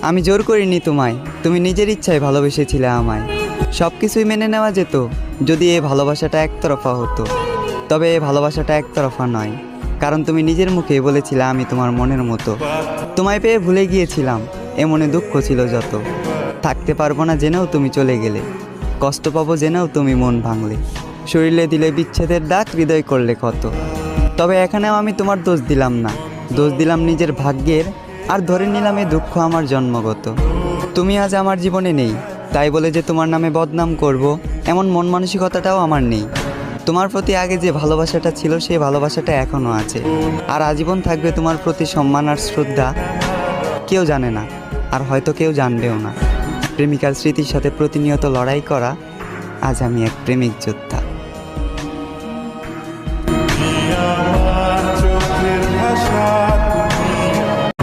আমি জোর করিনি তোমায়, তুমি নিজের ইচ্ছায় ভালোবেসেছিলে আমায়। সব কিছুই মেনে নেওয়া যেত যদি এই ভালোবাসাটা একতরফা হতো। তবে এই ভালোবাসাটা একতরফা নয়, কারণ তুমি নিজের মুখেই বলেছিলে আমি তোমার মনের মতো। তোমায় পেয়ে ভুলে গিয়েছিলাম, এ মনে দুঃখ ছিল যত। থাকতে পারবো না জেনেও তুমি চলে গেলে, কষ্ট পাবো জেনেও তুমি মন ভাঙলে। শরীরে দিলে বিচ্ছেদের দাগ, হৃদয় করলে ক্ষত। তবে এখানেও আমি তোমার দোষ দিলাম না, দোষ দিলাম নিজের ভাগ্যের। আর ধরে নিলাম এই দুঃখ আমার জন্মগত। তুমি আজ আমার জীবনে নেই, তাই বলে যে তোমার নামে বদনাম করব এমন মন মানসিকতাটাও আমার নেই। তোমার প্রতি আগে যে ভালোবাসাটা ছিল সেই ভালোবাসাটা এখনও আছে, আর আজীবন থাকবে তোমার প্রতি সম্মান আর শ্রদ্ধা। কেউ জানে না, আর হয়তো কেউ জানবেও না, প্রেমিকার স্মৃতির সাথে প্রতিনিয়ত লড়াই করা আজ আমি এক প্রেমিক যোদ্ধা।